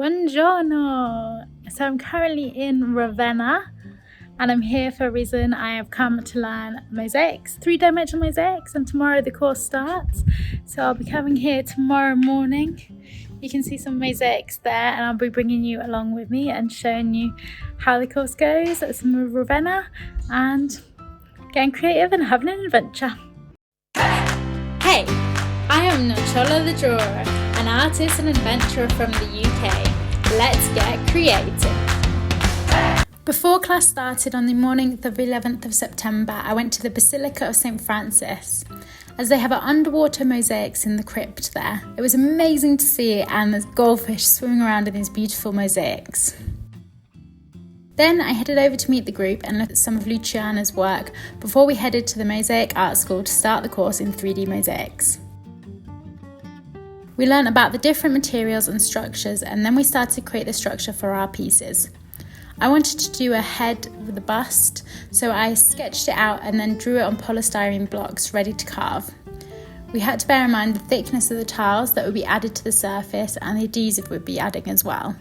Buongiorno! So I'm currently in Ravenna and I'm here for a reason. I have come to learn mosaics, three-dimensional mosaics, and tomorrow the course starts. So I'll be coming here tomorrow morning. You can see some mosaics there and I'll be bringing you along with me and showing you how the course goes at some of Ravenna and getting creative and having an adventure. Hey, I am Luciana Notturni, an artist and adventurer from the UK. Let's get creative. Before class started on the morning of the 11th of September, I went to the Basilica of St. Francis, as they have underwater mosaics in the crypt there. It was amazing to see, and there's goldfish swimming around in these beautiful mosaics. Then I headed over to meet the group and look at some of Luciana's work before we headed to the Mosaic Art School to start the course in 3D mosaics. We learned about the different materials and structures, and then we started to create the structure for our pieces. I wanted to do a head with a bust, so I sketched it out and then drew it on polystyrene blocks ready to carve. We had to bear in mind the thickness of the tiles that would be added to the surface and the adhesive would be adding as well.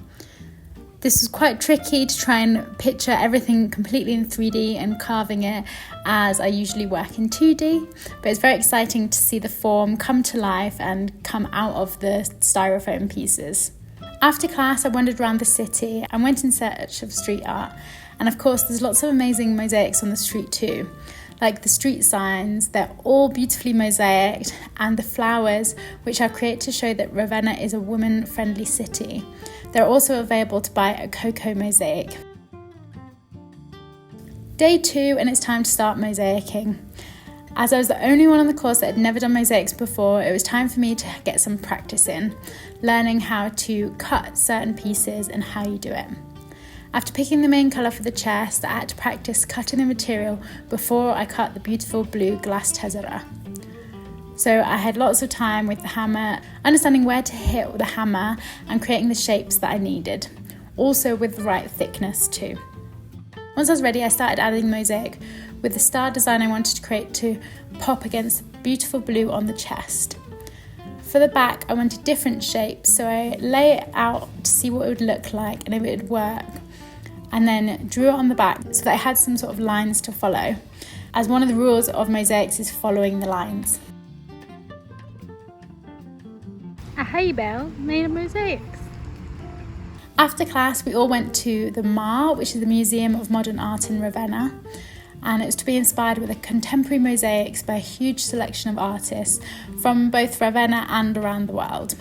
This was quite tricky to try and picture everything completely in 3D and carving it, as I usually work in 2D, but it's very exciting to see the form come to life and come out of the styrofoam pieces. After class, I wandered around the city and went in search of street art, and of course there's lots of amazing mosaics on the street too, like the street signs. They're all beautifully mosaicked, and the flowers, which are created to show that Ravenna is a woman-friendly city. They're also available to buy a cocoa mosaic. Day 2, and it's time to start mosaicing. As I was the only one on the course that had never done mosaics before, it was time for me to get some practice in, learning how to cut certain pieces and how you do it. After picking the main colour for the chest, I had to practice cutting the material before I cut the beautiful blue glass tessera. So I had lots of time with the hammer, understanding where to hit with the hammer and creating the shapes that I needed, also with the right thickness too. Once I was ready, I started adding mosaic with the star design I wanted to create to pop against the beautiful blue on the chest. For the back, I wanted different shapes, so I lay it out to see what it would look like and if it would work, and then drew it on the back so that I had some sort of lines to follow, as one of the rules of mosaics is following the lines. A hay bale made of mosaics. After class, we all went to the MAR, which is the Museum of Modern Art in Ravenna, and it was to be inspired with a contemporary mosaics by a huge selection of artists from both Ravenna and around the world.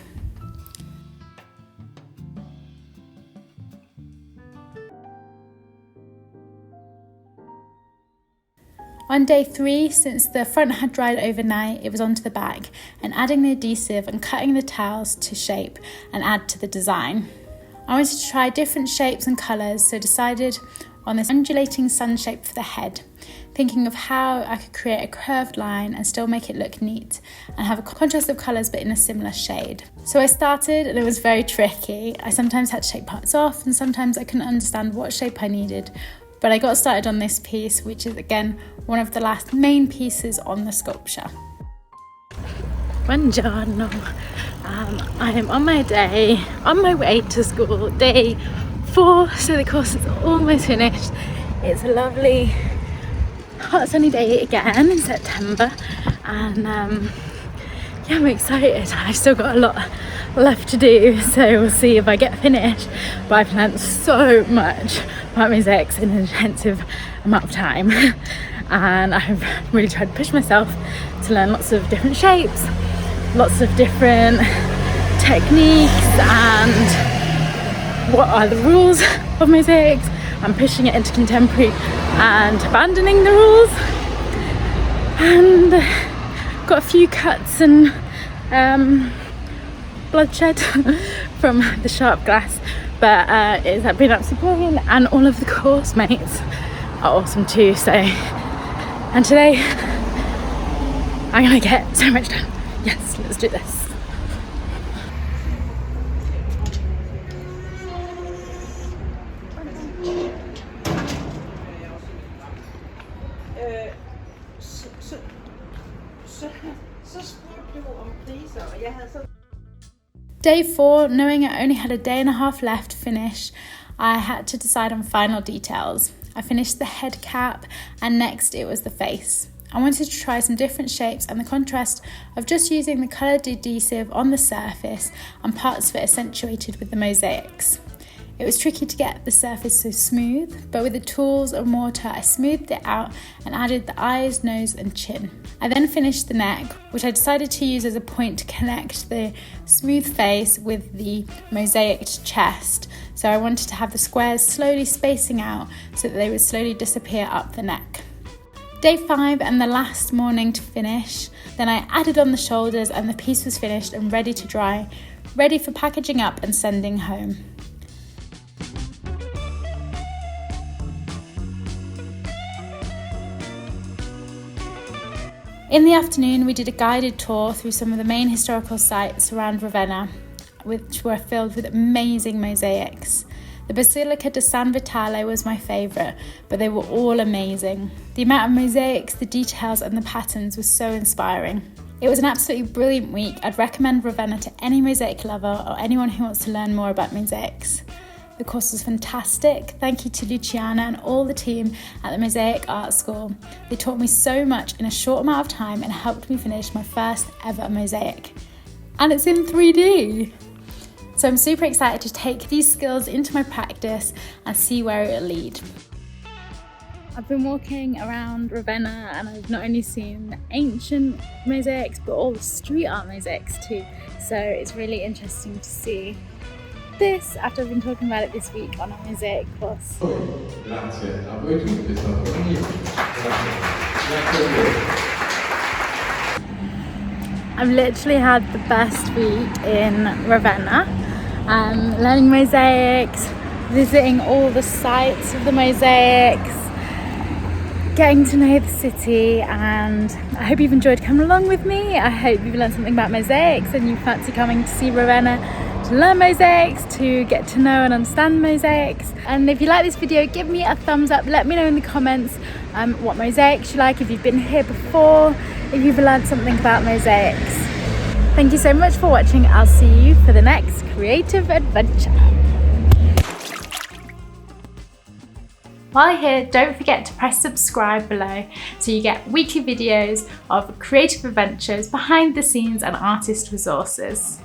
On day 3, since the front had dried overnight, it was onto the back and adding the adhesive and cutting the tiles to shape and add to the design. I wanted to try different shapes and colours, so decided on this undulating sun shape for the head, thinking of how I could create a curved line and still make it look neat and have a contrast of colours but in a similar shade. So I started, and it was very tricky. I sometimes had to take parts off and sometimes I couldn't understand what shape I needed, but I got started on this piece, which is again one of the last main pieces on the sculpture. Buongiorno. I am on my way to school, day 4, so the course is almost finished. It's a lovely hot sunny day again in September, and yeah, I'm excited. I've still got a lot left to do, so we'll see if I get finished, but I've learned so much about mosaics in an intensive amount of time, and I've really tried to push myself to learn lots of different shapes, lots of different techniques, and what are the rules of mosaics. I'm pushing it into contemporary and abandoning the rules, and got a few cuts and bloodshed from the sharp glass, but it's been absolutely brilliant, and all of the course mates are awesome too. So, and today I'm gonna get so much done. Yes, let's do this. Day 4, knowing I only had a day and a half left to finish, I had to decide on final details. I finished the head cap and next it was the face. I wanted to try some different shapes and the contrast of just using the coloured adhesive on the surface and parts of it accentuated with the mosaics. It was tricky to get the surface so smooth, but with the tools and mortar I smoothed it out and added the eyes, nose and chin. I then finished the neck, which I decided to use as a point to connect the smooth face with the mosaicked chest. So I wanted to have the squares slowly spacing out so that they would slowly disappear up the neck. Day 5 and the last morning to finish, then I added on the shoulders and the piece was finished and ready to dry, ready for packaging up and sending home. In the afternoon, we did a guided tour through some of the main historical sites around Ravenna, which were filled with amazing mosaics. The Basilica di San Vitale was my favourite, but they were all amazing. The amount of mosaics, the details and the patterns was so inspiring. It was an absolutely brilliant week. I'd recommend Ravenna to any mosaic lover or anyone who wants to learn more about mosaics. The course was fantastic. Thank you to Luciana and all the team at the Mosaic Art School. They taught me so much in a short amount of time and helped me finish my first ever mosaic. And it's in 3D! So I'm super excited to take these skills into my practice and see where it will lead. I've been walking around Ravenna and I've not only seen ancient mosaics but all the street art mosaics too. So it's really interesting to see this after I've been talking about it this week on a mosaic course. Grazie a voi tutti, è stato magnifico. Grazie. I've literally had the best week in Ravenna, learning mosaics, visiting all the sites of the mosaics, getting to know the city, and I hope you've enjoyed coming along with me. I hope you've learned something about mosaics and you fancy coming to see Ravenna to learn mosaics, to get to know and understand mosaics. And if you like this video, give me a thumbs up. Let me know in the comments what mosaics you like, if you've been here before, if you've learned something about mosaics. Thank you so much for watching. I'll see you for the next creative adventure. While you're here, don't forget to press subscribe below so you get weekly videos of creative adventures, behind the scenes and artist resources.